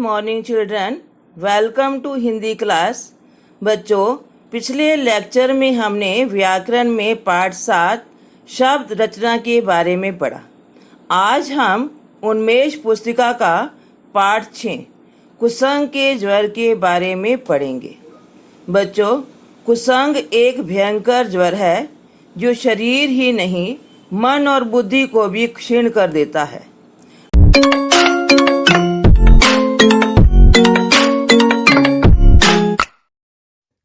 Morning children, welcome to Hindi class. बच्चों, पिछले lecture में हमने व्याकरण में पाठ 7 शब्द रचना के बारे में पढ़ा। आज हम उन्मेष पुस्तिका का पाठ 6 कुसंग के ज्वर के बारे में पढ़ेंगे। बच्चों, कुसंग एक भयंकर ज्वर है जो शरीर ही नहीं मन और बुद्धि को भी क्षीण कर देता है।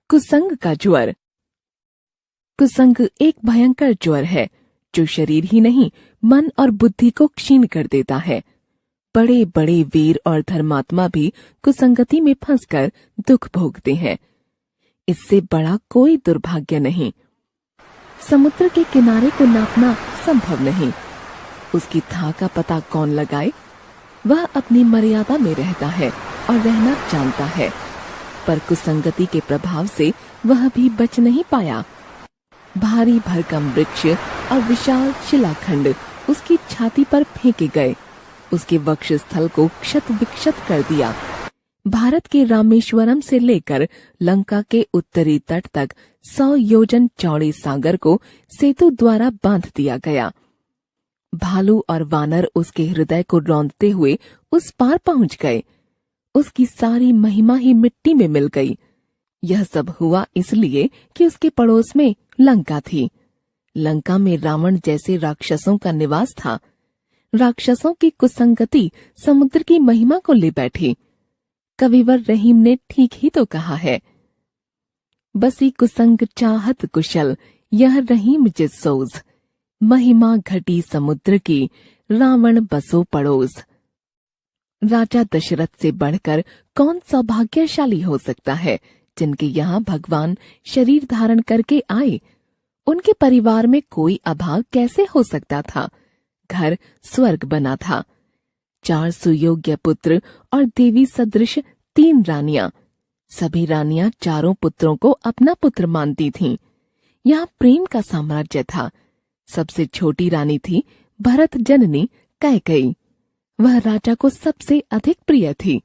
कुसंग का ज्वर। कुसंग एक भयंकर ज्वर है जो शरीर ही नहीं मन और बुद्धि को क्षीण कर देता है। बड़े बड़े वीर और धर्मात्मा भी कुसंगति में फंसकर दुख भोगते हैं। इससे बड़ा कोई दुर्भाग्य नहीं। समुद्र के किनारे को नापना संभव नहीं। उसकी था का पता कौन लगाए? वह अपनी मर्यादा में रहता है और रहना जानता है, पर कुसंगति के प्रभाव से वह भी बच नहीं पाया। भारी भरकम वृक्ष और विशाल शिलाखंड उसकी छाती पर फेंके गए, उसके वक्षस्थल को क्षत विक्षत कर दिया। भारत के रामेश्वरम से लेकर लंका के उत्तरी तट तक 100 योजन चौड़े सागर को सेतु द्वारा बांध दिया गया। भालू और वानर उसके हृदय को रौंदते हुए उस पार पहुंच गए। उसकी सारी महिमा ही मिट्टी में मिल गई। यह सब हुआ इसलिए कि उसके पड़ोस में लंका थी। लंका में रावण जैसे राक्षसों का निवास था। राक्षसों की कुसंगति समुद्र की महिमा को ले बैठी। कविवर रहीम ने ठीक ही तो कहा है, बसी कुसंग चाहत कुशल यह रहीम जिस सोज, महिमा घटी समुद्र की रावण बसो पड़ोस। राजा दशरथ से बढ़कर कौन सौभाग्यशाली हो सकता है जिनके यहाँ भगवान शरीर धारण करके आए। उनके परिवार में कोई अभाव कैसे हो सकता था? घर स्वर्ग बना था। 4 सुयोग्य पुत्र और देवी सदृश 3 रानियां। सभी रानियां चारों पुत्रों को अपना पुत्र मानती थीं। यहाँ प्रेम का साम्राज्य था। सबसे छोटी रानी थी भरत जननी कैकेयी। वह राजा को सबसे अधिक प्रिय थी।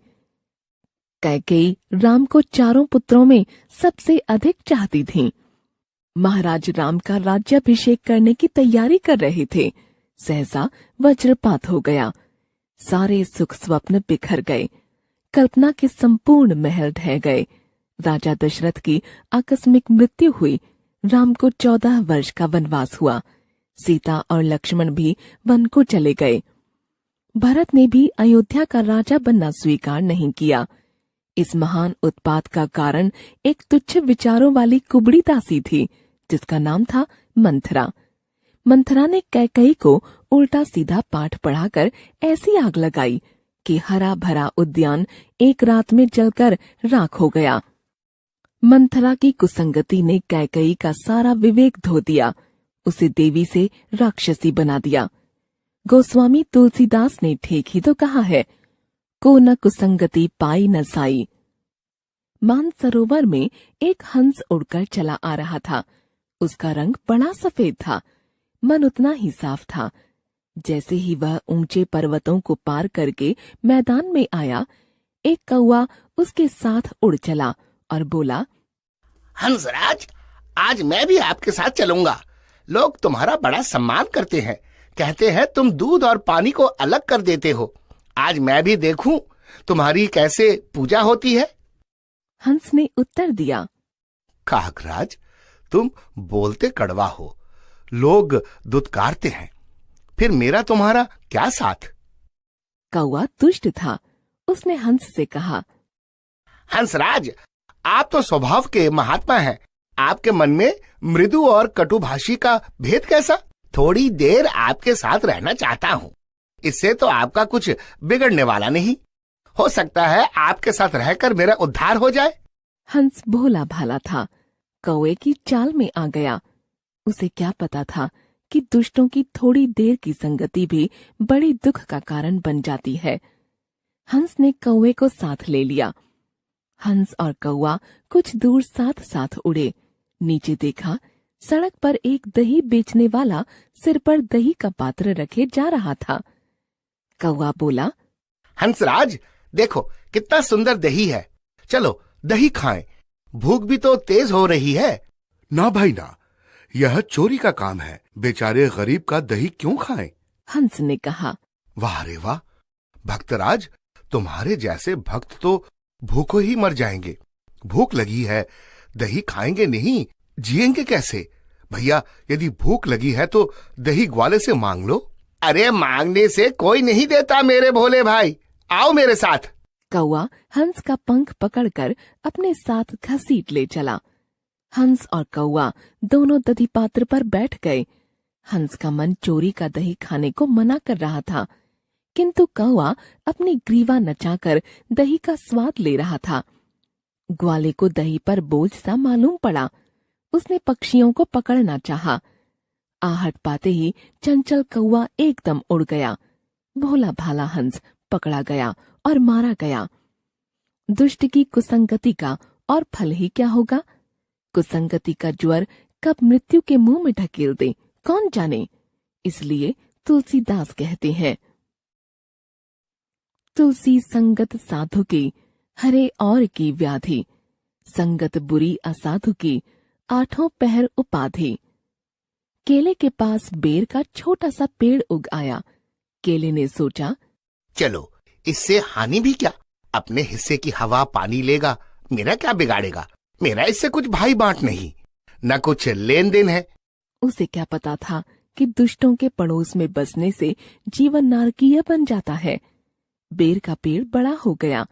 कैकेयी राम को चारों पुत्रों में सबसे अधिक चाहती थीं। महाराज राम का राज्याभिषेक करने की तैयारी कर रहे थे। सहसा वज्रपात हो गया। सारे सुख स्वप्न बिखर गए। कल्पना के संपूर्ण महल ढह गए। राजा दशरथ की आकस्मिक मृत्यु हुई। राम को 14 वर्ष का वनवास हुआ। सीता और लक्ष्मण भी वन को चले गए। भरत ने भी अयोध्या का राजा बनना स्वीकार नहीं किया। इस महान उत्पात का कारण एक तुच्छ विचारों वाली कुबड़ी दासी थी जिसका नाम था मंथरा। मंथरा ने कैकेयी को उल्टा सीधा पाठ पढ़ाकर ऐसी आग लगाई कि हरा भरा उद्यान एक रात में जलकर राख हो गया। मंथरा की कुसंगति ने कैकेयी का सारा विवेक धो दिया। उसे देवी से राक्षसी बना दिया। गोस्वामी तुलसीदास ने ठीक ही तो कहा है, को न कुसंगति पाई न साई। मानसरोवर में एक हंस उड़कर चला आ रहा था। उसका रंग बड़ा सफेद था, मन उतना ही साफ था। जैसे ही वह ऊंचे पर्वतों को पार करके मैदान में आया, एक कौआ उसके साथ उड़ चला और बोला, हंसराज, आज मैं भी आपके साथ चलूंगा। लोग तुम्हारा बड़ा सम्मान करते हैं, कहते हैं तुम दूध और पानी को अलग कर देते हो। आज मैं भी देखूं तुम्हारी कैसे पूजा होती है। हंस ने उत्तर दिया, काकराज, तुम बोलते कड़वा हो, लोग दुत्कारते हैं, फिर मेरा तुम्हारा क्या साथ। कौआ दुष्ट था। उसने हंस से कहा, हंसराज, आप तो स्वभाव के महात्मा हैं। आपके मन में मृदु और कटुभाषी का भेद कैसा? थोड़ी देर आपके साथ रहना चाहता हूँ। इससे तो आपका कुछ बिगड़ने वाला नहीं। हो सकता है आपके साथ रहकर मेरा उद्धार हो जाए। हंस भोला भाला था, कौए की चाल में आ गया। उसे क्या पता था कि दुष्टों की थोड़ी देर की संगति भी बड़ी दुख का कारण बन जाती है। हंस ने कौए को साथ ले लिया। हंस और कौआ कुछ दूर साथ साथ उड़े। नीचे देखा, सड़क पर एक दही बेचने वाला सिर पर दही का पात्र रखे जा रहा था। कौआ बोला, हंसराज, देखो कितना सुंदर दही है। चलो दही खाएं, भूख भी तो तेज हो रही है। ना भाई ना, यह चोरी का काम है। बेचारे गरीब का दही क्यों खाएं? हंस ने कहा। वाह रे वाह, भक्तराज, तुम्हारे जैसे भक्त तो भूखो ही मर जाएंगे। भूख लगी है, दही खाएंगे नहीं, जिएंगे कैसे? भैया, यदि भूख लगी है तो दही ग्वाले से मांग लो। अरे मांगने से कोई नहीं देता मेरे भोले भाई, आओ मेरे साथ। कौआ हंस का पंख पकड़कर अपने साथ घसीट ले चला। हंस और कौआ दोनों दही पात्र पर बैठ गए। हंस का मन चोरी का दही खाने को मना कर रहा था, किंतु कौआ अपनी ग्रीवा नचाकर दही का स्वाद ले रहा था। ग्वाले को दही पर बोझ सा मालूम पड़ा। उसने पक्षियों को पकड़ना चाहा। आहट पाते ही चंचल कौआ एकदम उड़ गया। भोला भाला हंस पकड़ा गया और मारा गया। दुष्ट की कुसंगति का और फल ही क्या होगा? कुसंगति का ज्वर कब मृत्यु के मुंह में ढकेल दे कौन जाने। इसलिए तुलसीदास कहते हैं, तुलसी संगत साधु की हरे और की व्याधि, संगत बुरी असाधु की आठों पहर उपाधि। केले के पास बेर का छोटा सा पेड़ उग आया। केले ने सोचा, चलो इससे हानि भी क्या, अपने हिस्से की हवा पानी लेगा, मेरा क्या बिगाड़ेगा। मेरा इससे कुछ भाई बांट नहीं, न कुछ लेन देन है। उसे क्या पता था कि दुष्टों के पड़ोस में बसने से जीवन नारकीय बन जाता है। बेर का पेड़ बड़ा हो गया।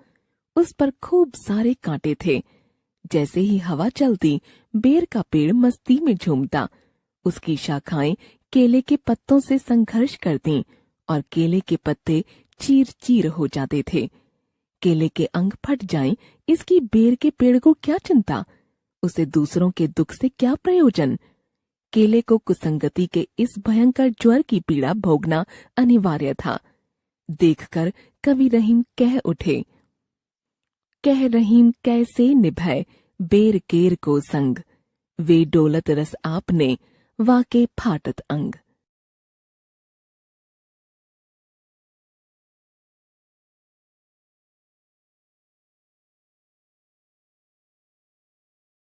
उस पर खूब सारे कांटे थे। जैसे ही हवा चलती, बेर का पेड़ मस्ती में झूमता। उसकी शाखाएं केले के पत्तों से संघर्ष करतीं और केले के पत्ते चीर चीर हो जाते थे। केले के अंग फट जाएं, इसकी बेर के पेड़ को क्या चिंता। उसे दूसरों के दुख से क्या प्रयोजन। केले को कुसंगति के इस भयंकर ज्वर की पीड़ा भोगना अनिवार्य था। देखकर कवि रहीम कह उठे, कह रहीम कैसे निभय बेर केर को संग, वे डोलत रस आपने वाके फाटत अंग।